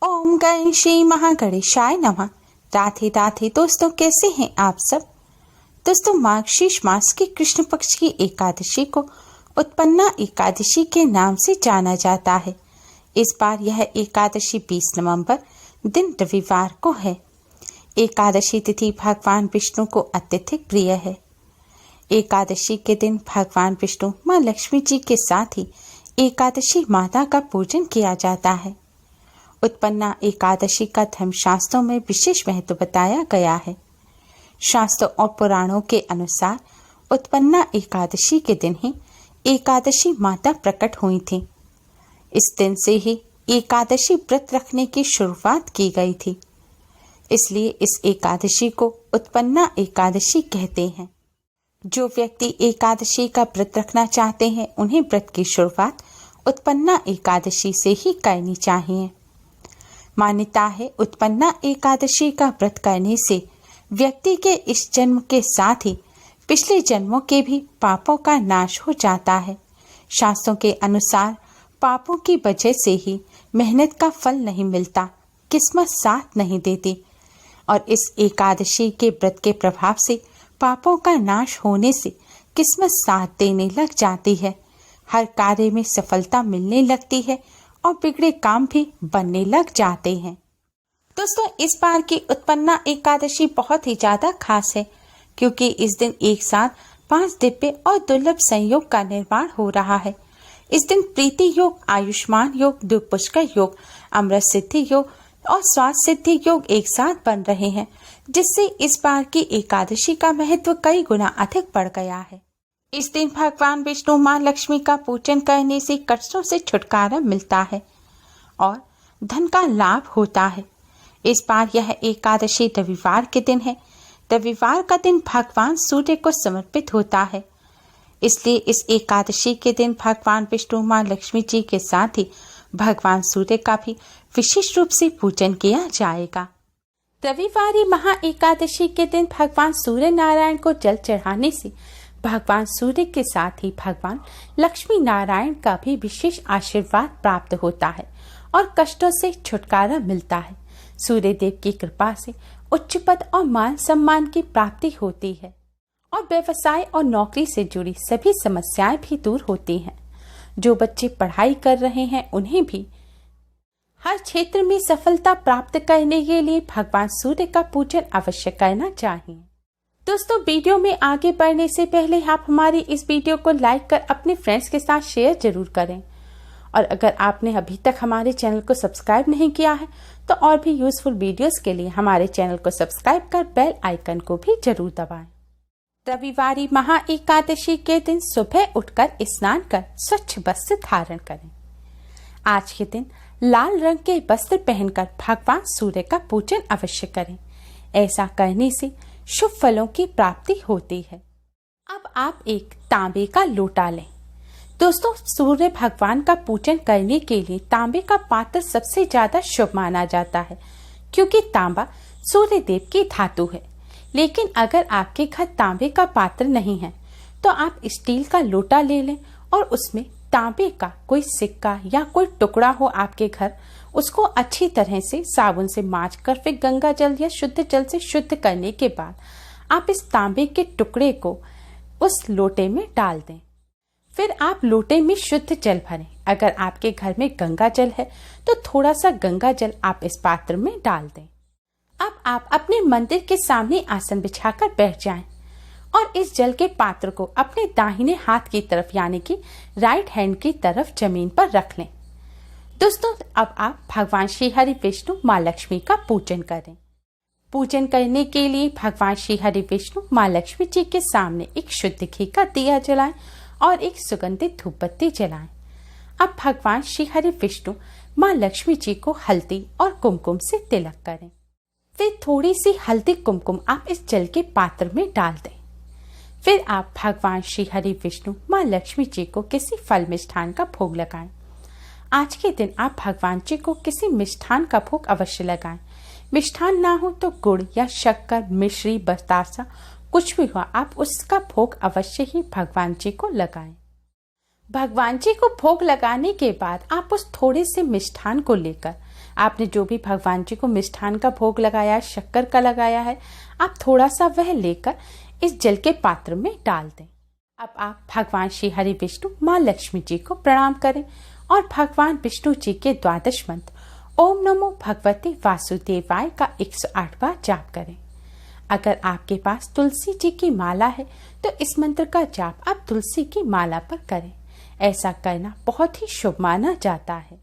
ओम गणेश महागणेशाय नमः। राधे राधे दोस्तों, कैसे हैं आप सब। दोस्तों, मार्गशीर्ष मास की कृष्ण पक्ष की एकादशी को उत्पन्ना एकादशी के नाम से जाना जाता है। इस बार यह एकादशी 20 नवंबर दिन रविवार को है। एकादशी तिथि भगवान विष्णु को अत्यधिक प्रिय है। एकादशी के दिन भगवान विष्णु माँ लक्ष्मी जी के साथ ही एकादशी माता का पूजन किया जाता है। उत्पन्ना एकादशी का धर्मशास्त्रों में विशेष महत्व बताया गया है। शास्त्रों और पुराणों के अनुसार उत्पन्ना एकादशी के दिन ही एकादशी माता प्रकट हुई थी। इस दिन से ही एकादशी व्रत रखने की शुरुआत की गई थी, इसलिए इस एकादशी को उत्पन्ना एकादशी कहते हैं। जो व्यक्ति एकादशी का व्रत रखना चाहते हैं, उन्हें व्रत की शुरुआत उत्पन्ना एकादशी से ही करनी चाहिए। मान्यता है, उत्पन्ना एकादशी का व्रत करने से व्यक्ति के इस जन्म के साथ ही पिछले जन्मों के भी पापों का नाश हो जाता है। शास्त्रों के अनुसार पापों की वजह से ही मेहनत का फल नहीं मिलता, किस्मत साथ नहीं देती, और इस एकादशी के व्रत के प्रभाव से पापों का नाश होने से किस्मत साथ देने लग जाती है। हर कार्य में सफलता मिलने लगती है और बिगड़े काम भी बनने लग जाते हैं। दोस्तों, इस बार की उत्पन्ना एकादशी बहुत ही ज्यादा खास है, क्योंकि इस दिन एक साथ 5 दिव्य और दुर्लभ संयोग का निर्माण हो रहा है। इस दिन प्रीति योग, आयुष्मान योग, दुष्पुष्कर योग, अमृत सिद्धि योग और स्वास्थ्य सिद्धि योग एक साथ बन रहे हैं, जिससे इस बार की एकादशी का महत्व कई गुना अधिक बढ़ गया है। इस दिन भगवान विष्णु माँ लक्ष्मी का पूजन करने से कष्टों से छुटकारा मिलता है और धन का लाभ होता है। इस बार यह एकादशी रविवार के दिन है। रविवार का दिन भगवान सूर्य को समर्पित होता है, इसलिए इस एकादशी के दिन भगवान विष्णु माँ लक्ष्मी जी के साथ ही भगवान सूर्य का भी विशेष रूप से पूजन किया जाएगा। रविवारी महा एकादशी के दिन भगवान सूर्य नारायण को जल चढ़ाने से भगवान सूर्य के साथ ही भगवान लक्ष्मी नारायण का भी विशेष आशीर्वाद प्राप्त होता है और कष्टों से छुटकारा मिलता है। सूर्य देव की कृपा से उच्च पद और मान सम्मान की प्राप्ति होती है और व्यवसाय और नौकरी से जुड़ी सभी समस्याएं भी दूर होती हैं। जो बच्चे पढ़ाई कर रहे हैं, उन्हें भी हर क्षेत्र में सफलता प्राप्त करने के लिए भगवान सूर्य का पूजन अवश्य करना चाहिए। दोस्तों, वीडियो में आगे बढ़ने से पहले आप हमारी इस वीडियो को लाइक कर अपने फ्रेंड्स के साथ शेयर जरूर करें, और अगर आपने अभी तक हमारे चैनल को सब्सक्राइब नहीं किया है तो और भी यूजफुल वीडियोस के लिए हमारे चैनल को सब्सक्राइब कर बेल आइकन को भी जरूर दबाएं। रविवारी महा एकादशी के दिन सुबह उठकर स्नान कर स्वच्छ वस्त्र धारण करें। आज के दिन लाल रंग के वस्त्र पहनकर भगवान सूर्य का पूजन अवश्य करें। ऐसा करने से शुभ फलों की प्राप्ति होती है। अब आप एक तांबे का लोटा लें। दोस्तों, सूर्य भगवान का पूजन करने के लिए तांबे का पात्र सबसे ज्यादा शुभ माना जाता है, क्योंकि तांबा सूर्य देव की धातु है। लेकिन अगर आपके घर तांबे का पात्र नहीं है तो आप स्टील का लोटा ले लें और उसमें तांबे का कोई सिक्का या कोई टुकड़ा हो आपके घर, उसको अच्छी तरह से साबुन से मांजकर फिर गंगा जल या शुद्ध जल से शुद्ध करने के बाद आप इस तांबे के टुकड़े को उस लोटे में डाल दें। फिर आप लोटे में शुद्ध जल भरें। अगर आपके घर में गंगा जल है तो थोड़ा सा गंगा जल आप इस पात्र में डाल दें। अब आप अपने मंदिर के सामने आसन बिछाकर बैठ जाएं और इस जल के पात्र को अपने दाहिने हाथ की तरफ यानी कि राइट हैंड की तरफ जमीन पर रख लें। दोस्तों, अब आप भगवान श्री हरि विष्णु माँ लक्ष्मी का पूजन करें। पूजन करने के लिए भगवान श्री हरि विष्णु माँ लक्ष्मी जी के सामने एक शुद्ध घी का दिया जलाएं और एक सुगंधित धूप बत्ती जलाएं। अब भगवान श्री हरि विष्णु माँ लक्ष्मी जी को हल्दी और कुमकुम से तिलक करें। फिर थोड़ी सी हल्दी कुमकुम आप इस जल के पात्र में डाल दें। फिर आप भगवान श्री हरि विष्णु माँ लक्ष्मी जी को किसी फल मिष्ठान का भोग लगाएं। आज के दिन आप भगवान जी को किसी मिष्ठान का भोग अवश्य लगाएं। मिष्ठान ना हो तो गुड़ या शक्कर, मिश्री, बतासा कुछ भी हुआ, आप उसका भोग अवश्य ही भगवान जी को लगाएं। भगवान जी को भोग लगाने के बाद आप उस थोड़े से मिष्ठान को लेकर आपने जो भी भगवान जी को मिष्ठान का भोग लगाया है, शक्कर का लगाया है, आप थोड़ा सा वह लेकर इस जल के पात्र में डाल दें। अब आप भगवान श्री हरि विष्णु माँ लक्ष्मी जी को प्रणाम करें और भगवान विष्णु जी के 12 मंत्र ओम नमो भगवते वासुदेवाय का 108 बार जाप करें। अगर आपके पास तुलसी जी की माला है तो इस मंत्र का जाप आप तुलसी की माला पर करें। ऐसा करना बहुत ही शुभ माना जाता है।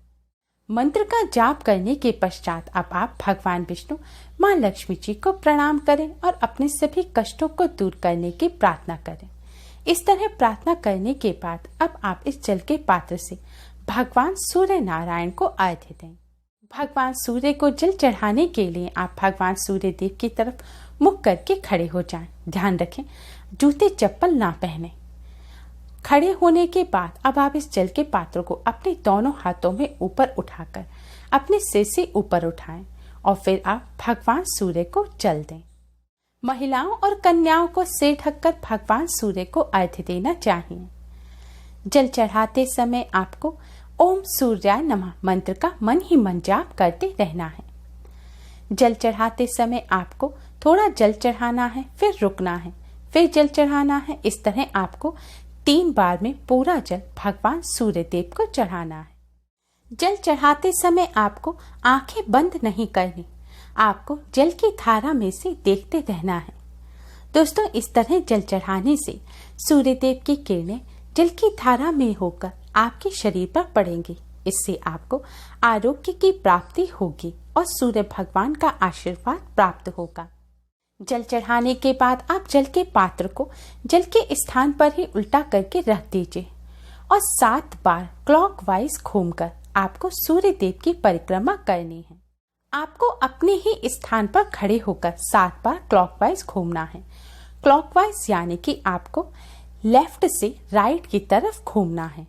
मंत्र का जाप करने के पश्चात अब आप भगवान विष्णु माँ लक्ष्मी जी को प्रणाम करें और अपने सभी कष्टों को दूर करने की प्रार्थना करें। इस तरह प्रार्थना करने के बाद अब आप इस जल के पात्र से भगवान सूर्य नारायण को अर्घ्य दें। भगवान सूर्य को जल चढ़ाने के लिए आप भगवान सूर्य देव की तरफ मुख करके खड़े हो जाएं। ध्यान रखें, जूते चप्पल ना पहने। खड़े होने के बाद अब आप इस जल के पात्र को अपने दोनों हाथों में ऊपर उठाकर अपने सिर से ऊपर उठाएं और फिर आप भगवान सूर्य को जल दें। महिलाओं और कन्याओं को सिर ढककर भगवान सूर्य को अर्घ्य देना चाहिए। जल चढ़ाते समय आपको ओम सूर्याय नमः मंत्र का मन ही मन जाप करते रहना है। जल चढ़ाते समय आपको थोड़ा जल चढ़ाना है, फिर रुकना है, फिर जल चढ़ाना है। इस तरह आपको 3 बार में पूरा जल भगवान सूर्य देव को चढ़ाना है। जल चढ़ाते समय आपको आंखें बंद नहीं करनी, आपको जल की धारा में से देखते रहना है। दोस्तों, इस तरह जल चढ़ाने से सूर्य देव की किरणें जल की धारा में होकर आपके शरीर पर पड़ेंगी। इससे आपको आरोग्य की प्राप्ति होगी और सूर्य भगवान का आशीर्वाद प्राप्त होगा। जल चढ़ाने के बाद आप जल के पात्र को जल के स्थान पर ही उल्टा करके रख दीजिए और 7 बार क्लॉकवाइज घूमकर आपको सूर्य देव की परिक्रमा करनी है। आपको अपने ही स्थान पर खड़े होकर 7 बार क्लॉकवाइज घूमना है। क्लॉकवाइज यानी कि आपको लेफ्ट से राइट की तरफ घूमना है,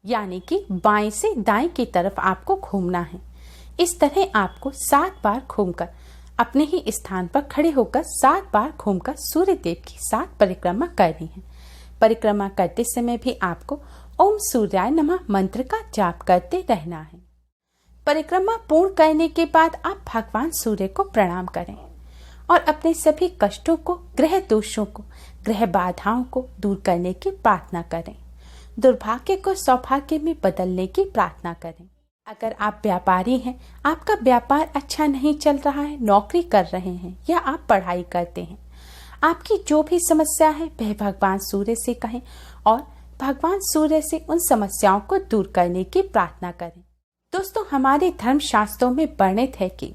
यानी कि बाएं से दाएं की तरफ आपको घूमना है। इस तरह आपको 7 बार घूमकर अपने ही स्थान पर खड़े होकर 7 बार घूमकर सूर्य देव की 7 परिक्रमा करनी है। परिक्रमा करते समय भी आपको ओम सूर्याय नमः मंत्र का जाप करते रहना है। परिक्रमा पूर्ण करने के बाद आप भगवान सूर्य को प्रणाम करें और अपने सभी कष्टों को, ग्रह दोषों को, ग्रह बाधाओं को दूर करने की प्रार्थना करें। दुर्भाग्य को सौभाग्य में बदलने की प्रार्थना करें। अगर आप व्यापारी हैं, आपका व्यापार अच्छा नहीं चल रहा है, नौकरी कर रहे हैं या आप पढ़ाई करते हैं, आपकी जो भी समस्या है वह भगवान सूर्य से कहें और भगवान सूर्य से उन समस्याओं को दूर करने की प्रार्थना करें। दोस्तों, हमारे धर्म शास्त्रों में वर्णित है कि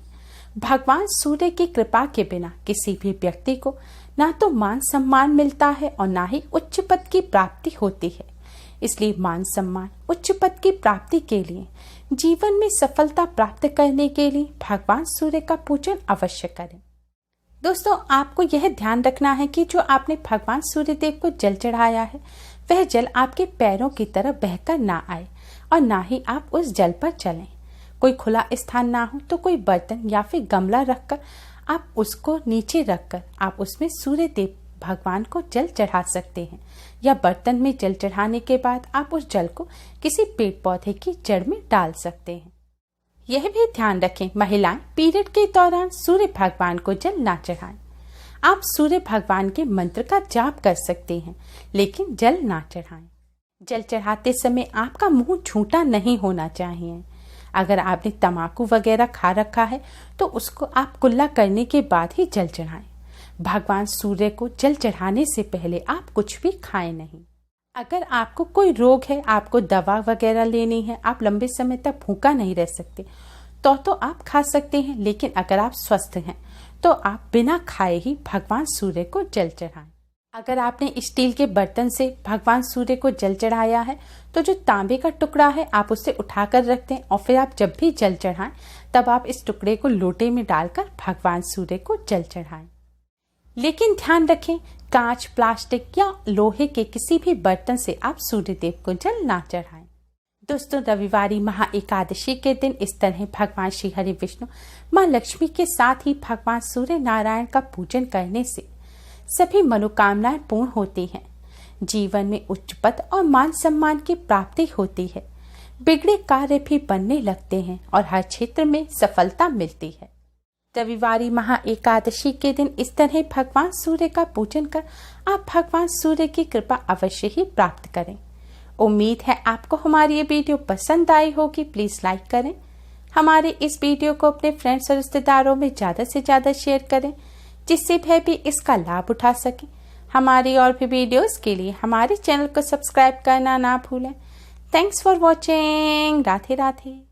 भगवान सूर्य की कृपा के बिना किसी भी व्यक्ति को ना तो मान सम्मान मिलता है और ना ही उच्च पद की प्राप्ति होती है। इसलिए मान सम्मान, उच्च पद की प्राप्ति के लिए, जीवन में सफलता प्राप्त करने के लिए भगवान सूर्य का पूजन अवश्य करें। दोस्तों, आपको यह ध्यान रखना है कि जो आपने भगवान सूर्य देव को जल चढ़ाया है वह जल आपके पैरों की तरफ बहकर ना आए और ना ही आप उस जल पर चलें। कोई खुला स्थान ना हो तो कोई बर्तन या फिर गमला रखकर आप उसको नीचे रखकर आप उसमें सूर्य देव भगवान को जल चढ़ा सकते हैं, या बर्तन में जल चढ़ाने के बाद आप उस जल को किसी पेड़ पौधे की जड़ में डाल सकते हैं। यह भी ध्यान रखें, महिलाएं पीरियड के दौरान सूर्य भगवान को जल ना चढ़ाएं। आप सूर्य भगवान के मंत्र का जाप कर सकते हैं लेकिन जल ना चढ़ाएं। जल चढ़ाते समय आपका मुंह झूठा नहीं होना चाहिए। अगर आपने तंबाकू वगैरह खा रखा है तो उसको आप कुल्ला करने के बाद ही जल चढ़ाएं। भगवान सूर्य को जल चढ़ाने से पहले आप कुछ भी खाएं नहीं। अगर आपको कोई रोग है, आपको दवा वगैरह लेनी है, आप लंबे समय तक भूखा नहीं रह सकते तो आप खा सकते हैं, लेकिन अगर आप स्वस्थ हैं तो आप बिना खाए ही भगवान सूर्य को जल चढ़ाएं। अगर आपने स्टील के बर्तन से भगवान सूर्य को जल चढ़ाया है तो जो तांबे का टुकड़ा है आप उसे उठाकर रख दें और फिर आप जब भी जल चढ़ाएं तब आप इस टुकड़े को लोटे में डालकर भगवान सूर्य को जल चढ़ाएं। लेकिन ध्यान रखें, कांच, प्लास्टिक या लोहे के किसी भी बर्तन से आप सूर्य देव को जल ना चढ़ाएं। दोस्तों, रविवारी महा एकादशी के दिन इस तरह भगवान श्री हरि विष्णु माँ लक्ष्मी के साथ ही भगवान सूर्य नारायण का पूजन करने से सभी मनोकामनाएं पूर्ण होती हैं। जीवन में उच्च पद और मान सम्मान की प्राप्ति होती है। बिगड़े कार्य भी बनने लगते हैं और हर क्षेत्र में सफलता मिलती है। रविवारी महा एकादशी के दिन इस तरह भगवान सूर्य का पूजन कर आप भगवान सूर्य की कृपा अवश्य ही प्राप्त करें। उम्मीद है आपको हमारी ये वीडियो पसंद आई होगी। प्लीज लाइक करें, हमारे इस वीडियो को अपने फ्रेंड्स और रिश्तेदारों में ज़्यादा से ज़्यादा शेयर करें, जिससे वह भी इसका लाभ उठा सके। हमारी और भी वीडियोस के लिए हमारे चैनल को सब्सक्राइब करना ना भूलें। Thanks for watching. Radhe Radhe.